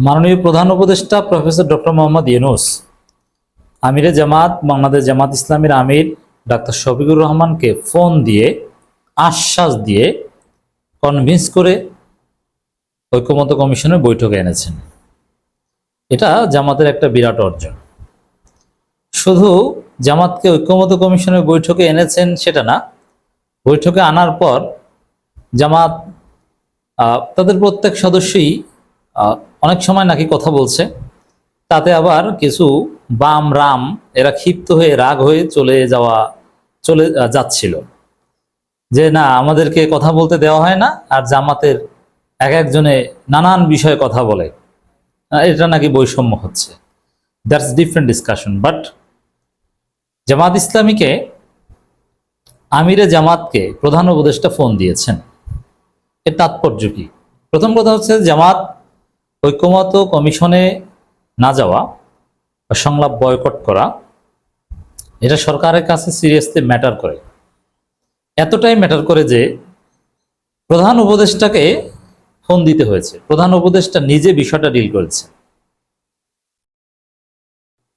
মাননীয় প্রধান উপদেষ্টা প্রফেসর ডক্টর মোহাম্মদ ইউনূস আমিরে জামাত বাংলাদেশ জামাত ইসলামীর আমির ডাক্তার শফিকুর রহমানকে ফোন দিয়ে আশ্বাস দিয়ে কনভিন্স করে ঐক্যমত্য কমিশনের বৈঠকে এনেছেন। এটা জামাতের একটা বিরাট অর্জন। শুধু জামাতকে ঐক্যমত্য কমিশনের বৈঠকে এনেছেন সেটা না, বৈঠকে আনার পর জামাত তাদের প্রত্যেক সদস্যই অনেক সময় নাকি কথা বলছে, তাতে আবার কিছু বাম রাম এরা ক্ষিপ্ত হয়ে রাগ হয়ে চলে যাচ্ছিল যে না আমাদেরকে কথা বলতে দেওয়া হয় না, আর জামাতের এক একজনে নানান বিষয়ে কথা বলে, এটা নাকি বৈষম্য হচ্ছে। That's different discussion. বাট জামাত ইসলামীকে আমিরে জামাতকে প্রধান উপদেষ্টা ফোন দিয়েছেন, এর তাৎপর্য কি? প্রথম কথা হচ্ছে জামাত ঐক্যমত্য কমিশনে না যাওয়া বা সংলাপ বয়কট করা এটা সরকারের কাছে সিরিয়াসলি ম্যাটার করে। এতটাই ম্যাটার করে যে প্রধান উপদেষ্টাকে ফোন দিতে হয়েছে। প্রধান উপদেষ্টা নিজে বিষয়টা ডিল করেছে।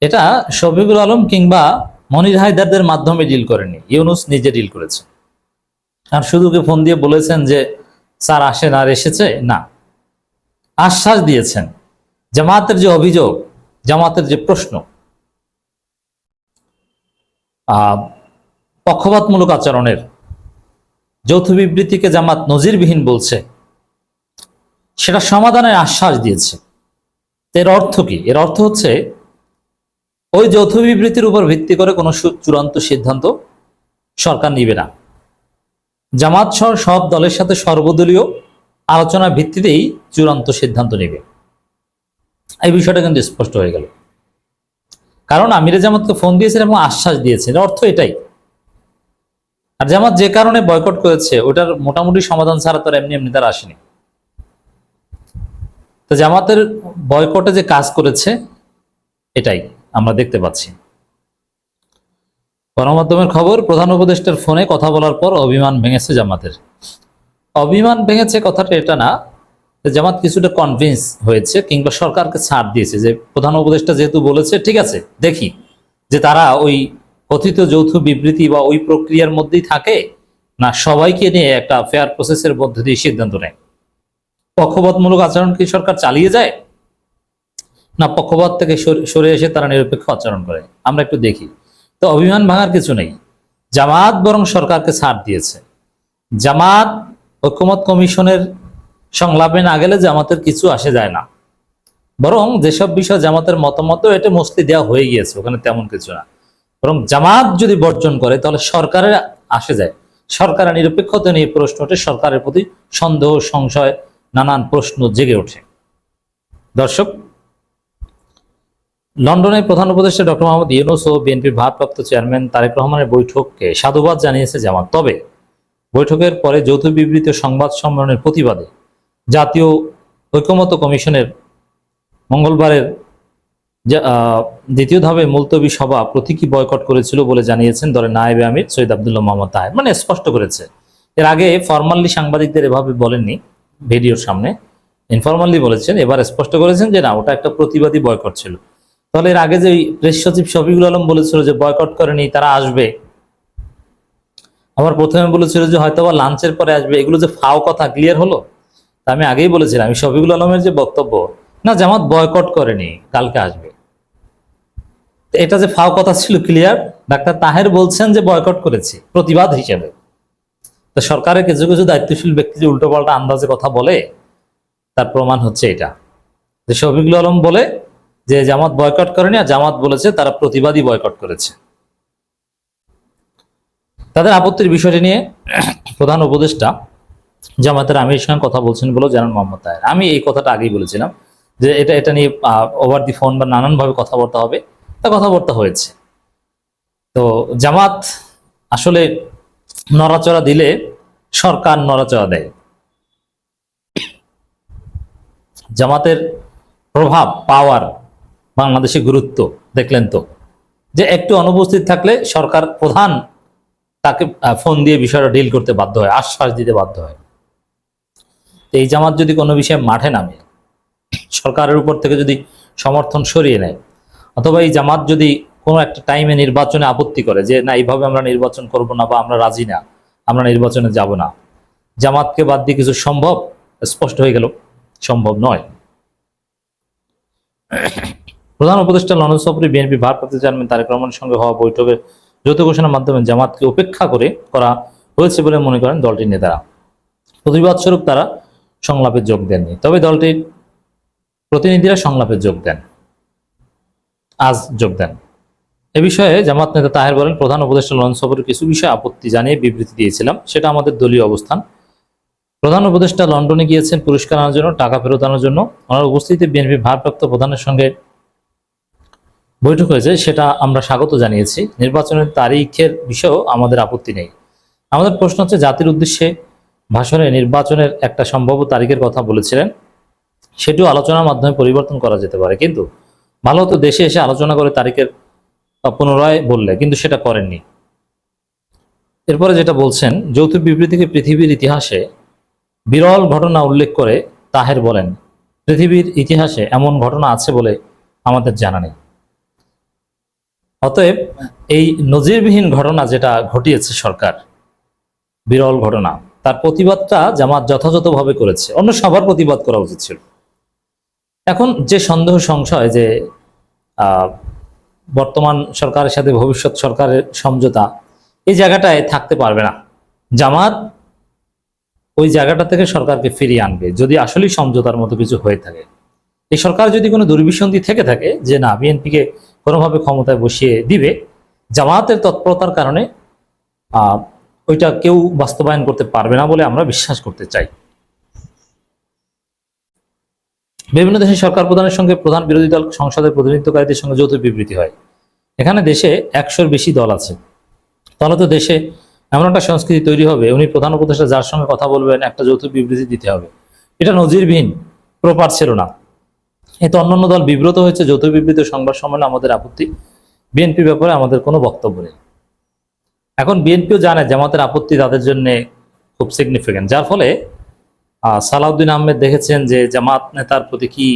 এটা শফিকুল আলম কিংবা মনির হায়দারদের মাধ্যমে ডিল করেনি, ইউনূস নিজে ডিল করেছে। আর শুধু কি ফোন দিয়ে বলেছেন যে স্যার আসেন আর এসেছে না, আশ্বাস দিয়েছেন। জামাতের যে অভিযোগ, জামাতের যে প্রশ্ন, পক্ষপাতমূলক আচরণের, যৌথ বিবৃতিকে জামাত নজিরবিহীন বলছে, সেটা সমাধানের আশ্বাস দিয়েছে। এর অর্থ কি? এর অর্থ হচ্ছে ওই যৌথ বিবৃতির উপর ভিত্তি করে কোনো চূড়ান্ত সিদ্ধান্ত সরকার নিবে না। জামাত সহ সব দলের সাথে সর্বদলীয় আলোচনার ভিত্তিতেই চূড়ান্ত সিদ্ধান্ত নেবে। এই বিষয়টা কিন্তু স্পষ্ট হয়ে গেল, কারণ আমিরে জামাতকে ফোন দিয়েছেন এবং আশ্বাস দিয়েছেন, অর্থ এটাই। আর জামাত যে কারণে বয়কট করেছে ওটার মোটামুটি সমাধান ছাড়া তো এমনি এমনি তারা আসেনি। তো জামাতের বয়কটে যে কাজ করেছে এটাই আমরা দেখতে পাচ্ছি। গণমাধ্যমের খবর, প্রধান উপদেষ্টার ফোনে কথা বলার পর অভিমান ভেঙেছে জামাতের। অভিমান ভেঙেছে কথাটা এটা না, জামাত কিছুটা কনভিন্স হয়েছে কিংবা সরকারকে ছাড় দিয়েছে যে প্রধান উপদেষ্টা যেহেতু বলেছে ঠিক আছে, দেখি যে তারা ওই কথিত যৌথ বিবৃতি বা ওই প্রক্রিয়ার মধ্যেই থাকে না সবাইকে নিয়ে একটা ফেয়ার প্রসেসের মধ্য দিয়ে সিদ্ধান্ত নেয়। পক্ষপাতমূলক আচরণ কি সরকার চালিয়ে যায়, না পক্ষপাত থেকে সরে এসে তারা নিরপেক্ষ আচরণ করে, আমরা একটু দেখি। তো অভিমান ভাঙার কিছু নেই, জামাত বরং সরকারকে ছাড় দিয়েছে। জামাত ঐক্যমত কমিশনের সংলাপে না গেলে জামাতের কিছু আসে যায় না, বরং যেসব বিষয় জামাতের মতামত এটা মোস্টলি দেওয়া হয়ে গিয়েছে, ওখানে তেমন কিছু না। বরং জামাত যদি বর্জন করে তাহলে সরকারের আসে যায়, সরকারের নিরপেক্ষতা নিয়ে প্রশ্ন ওঠে, সরকারের প্রতি সন্দেহ সংশয় নানান প্রশ্ন জেগে ওঠে। দর্শক, লন্ডনে প্রধান উপদেষ্টা ডক্টর মোহাম্মদ ইউনূস ও বিএনপির ভারপ্রাপ্ত চেয়ারম্যান তারেক রহমানের বৈঠককে সাধুবাদ জানিয়েছে জামাত। তবে বৈঠকের পরে যৌথ বিবৃতি সংবাদ সম্মেলনের প্রতিবাদে জাতীয় ঐক্যমত্য কমিশনের মঙ্গলবারের দ্বিতীয় ধাপে মুলতবি সভা প্রতীকী বয়কট করেছিল বলে জানিয়েছেন দলের নায়েবে আমির সৈয়দ আব্দুল্লাহ মোহাম্মদ তাহের। মানে স্পষ্ট করেছে, এর আগে ফরমালি সাংবাদিকদের এভাবে বলেননি, ভিডিওর সামনে ইনফরমালি বলেছেন, এবার স্পষ্ট করেছেন যে না ওটা একটা প্রতিবাদী বয়কট ছিল। তাহলে এর আগে যে প্রেস সচিব শফিকুল আলম বলেছিল যে বয়কট করেনি, তারা আসবে, আবার প্রথমে বলেছিল যে হয়তো বা লাঞ্চের পরে আসবে, এগুলো যে ফাও কথা ক্লিয়ার হলো। আমি আগেই বলেছিলাম আমি শফিকুল আলমের যে বক্তব্য, না জামাত বয়কট করেনি কালকে আসবে, এটা যে ফাও কথা ছিল ক্লিয়ার। ডাক্তার তাহের বলছেন যে বয়কট করেছে প্রতিবাদ হিসেবে। তো সরকারের কিছু কিছু দায়িত্বশীল ব্যক্তি যে উল্টোপাল্টা আন্দাজে কথা বলে, তার প্রমাণ হচ্ছে এটা যে শফিকুল আলম বলে যে জামাত বয়কট করেনি, আর জামাত বলেছে তারা প্রতিবাদী বয়কট করেছে। তাদের আপত্তির বিষয়টি নিয়ে প্রধান উপদেষ্টা জামাতের আমিরের সঙ্গে কথা বলছেন বলে জানান মোহাম্মদ তাহের। আমি এই কথাটা আগেই বলেছিলাম যে এটা নিয়ে ওভার দি ফোন বা নানানভাবে কথাবার্তা হবে, তা কথাবার্তা হয়েছে। তো জামাত আসলে নড়াচড়া দিলে সরকার নড়াচড়া দেয়। জামাতের প্রভাব পাওয়ার বাংলাদেশে গুরুত্ব দেখলেন তো, যে একটু অনুপস্থিত থাকলে সরকার প্রধান তাকে ফোন দিয়ে বিষয়টা ডিল করতে বাধ্য হয়, আশ্বাস দিতে বাধ্য হয়। এই জামাত যদি কোনো বিষয়ে মাঠে নামে, সরকারের উপর থেকে যদি সমর্থন সরিয়ে নেয়, অথবা এই জামাত যদি কোনো একটা টাইমে নির্বাচনে আপত্তি করে যে না, এইভাবে আমরা নির্বাচন করব না বা আমরা রাজি না, আমরা নির্বাচনে যাব না, জামাতকে বাদ দিয়ে কিছু সম্ভব? স্পষ্ট হয়ে গেল সম্ভব নয়। প্রধান উপদেষ্টা লন্ডন সফরে বিএনপি ভারপ্রাপ্ত চেয়ারম্যান তারেক রহমানের সঙ্গে হওয়া বৈঠকের যৌথ ঘোষণার মাধ্যমে জামাতকে উপেক্ষা করা হয়েছে বলে মনে করেন দলটির নেতারা। প্রতিবাদ স্বরূপ তারা সংলাপে যোগ দেননি, তবে দলটির প্রতিনিধিরা সংলাপে আজ যোগ দেন। এ বিষয়ে জামাত নেতা তাহের বলেন, প্রধান উপদেষ্টা লন্ডন সফরে কিছু বিষয়ে আপত্তি জানিয়ে বিবৃতি দিয়েছিলাম, সেটা আমাদের দলীয় অবস্থান। প্রধান উপদেষ্টা লন্ডনে গিয়েছেন পুরস্কার আনার জন্য, টাকা ফেরত আনার জন্য। ওনার উপস্থিতিতে বিএনপি ভারপ্রাপ্ত প্রধানের সঙ্গে বৈঠক হয়েছে, সেটা আমরা স্বাগত জানিয়েছি। নির্বাচনের তারিখের বিষয়েও আমাদের আপত্তি নেই। আমাদের প্রশ্ন হচ্ছে, জাতির উদ্দেশ্যে ভাষণে নির্বাচনের একটা সম্ভাব্য তারিখের কথা বলেছিলেন, সেটিও আলোচনার মাধ্যমে পরিবর্তন করা যেতে পারে, কিন্তু ভালো হতো দেশে এসে আলোচনা করে তারিখের পুনরায় বললে, কিন্তু সেটা করেননি। এরপরে যেটা বলছেন, যৌথ বিবৃতিকে পৃথিবীর ইতিহাসে বিরল ঘটনা উল্লেখ করে তাহের বলেন, পৃথিবীর ইতিহাসে এমন ঘটনা আছে বলে আমাদের জানা নেই। অতএব এই নজিরবিহীন ঘটনা যেটা ঘটিয়েছে সরকার, বিরল ঘটনা, তার প্রতিবাদটা জামাত যথাযথভাবে করেছে, অন্য সবার প্রতিবাদ করা উচিত ছিল। এখন যে সন্দেহ সংশয় যে বর্তমান সরকারের সাথে ভবিষ্যৎ সরকারের সমঝোতা, এই জায়গাটায় থাকতে পারবে না। জামাত ওই জায়গাটা থেকে সরকারকে ফিরিয়ে আনবে যদি আসলেই সমঝোতার মতো কিছু হয়ে থাকে। এই সরকার যদি কোনো দুর্বিসন্ধি থেকে থাকে যে না, বিএনপিকে কোনোভাবে ক্ষমতায় বসিয়ে দিবে, জামাতের তৎপরতার কারণে ওইটা কেউ বাস্তবায়ন করতে পারবে না বলে আমরা বিশ্বাস করতে চাই। বিভিন্ন দেশের সরকার প্রধানের সঙ্গে প্রধান বিরোধী দল সংসদের প্রতিনিধিত্বকারীদের সঙ্গে যৌথ বিবৃতি হয়। এখানে দেশে 100-র বেশি দল আছে, তাহলে তো দেশে এমন একটা সংস্কৃতি তৈরি হবে, উনি প্রধান উপদেষ্টা যার সঙ্গে কথা বলবেন একটা যৌথ বিবৃতি দিতে হবে। এটা নজিরবিহীন, প্রপার ছিল না। এতে অন্যান্য দল বিব্রত হয়েছে। যৌথ বিবৃতি সংবাদ সম্মেলনে আমাদের আপত্তি, বিএনপির ব্যাপারে আমাদের কোনো বক্তব্য নেই। এখন বিএনপিও জানে জামাতের আপত্তি তাদের জন্য খুব সিগনিফিক্যান্ট, যার ফলে সালাউদ্দিন আহমেদ দেখেছেন যে জামাত নেতার প্রতি কি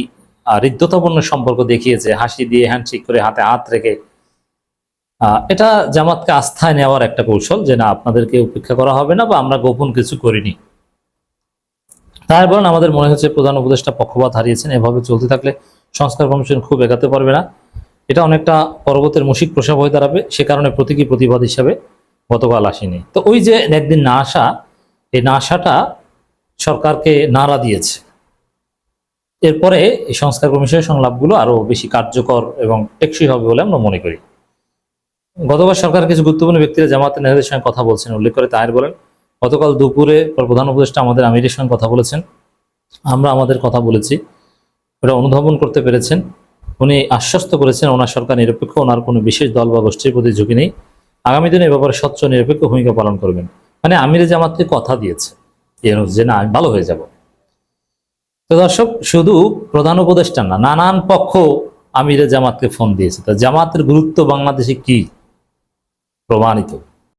হৃদ্যতাপূর্ণ সম্পর্ক দেখিয়েছে, হাসি দিয়ে হ্যান্ডশেক করে হাতে হাত রেখে। এটা জামাতকে আস্থায় নেওয়ার একটা কৌশল যে না, আপনাদেরকে উপেক্ষা করা হবে না বা আমরা গোপন কিছু করিনি। তাই বলেন, আমাদের মনে হচ্ছে প্রধান উপদেষ্টা পক্ষপাত হারিয়েছেন। এভাবে চলতে থাকলে সংস্কার কমিশন খুব এগাতে পারবে না, এটা অনেকটা পর্বতের মুশিক প্রসাব হয়ে দাঁড়াবে। সে কারণে প্রতীকী প্রতিবাদ হিসাবে গতকাল আসেনি। তো ওই যে একদিন না আসা, এই না আসাটা সরকারকে নাড়া দিয়েছে। এরপরে এই সংস্কার কমিশনের সংলাপগুলো আরো বেশি কার্যকর এবং টেকসই হবে বলে আমরা মনে করি। গতবার সরকারের কিছু গুরুত্বপূর্ণ ব্যক্তিরা জামাতের নেতাদের সঙ্গে কথা বলছেন উল্লেখ করে তাহের বলেন, গতকাল দুপুরে প্রধান উপদেষ্টা আমাদের আমিরের সঙ্গে কথা বলেছেন, আমরা আমাদের কথা বলেছি, ওরা অনুধাবন করতে পেরেছেন। উনি আশ্বস্ত করেছেন ওনার সরকার নিরপেক্ষ, ওনার কোনো বিশেষ দল বা গোষ্ঠীর প্রতি ঝুঁকি নেই, আগামী দিনে এ ব্যাপারে স্বচ্ছ নিরপেক্ষ ভূমিকা পালন করবেন। মানে আমিরে জামাতকে কথা দিয়েছে যে না, আমি ভালো হয়ে যাব। তো দর্শক, শুধু প্রধান উপদেষ্টা না, নানান পক্ষ আমিরে জামাতকে ফোন দিয়েছে। তা জামাতের গুরুত্ব বাংলাদেশে কি প্রমাণিত।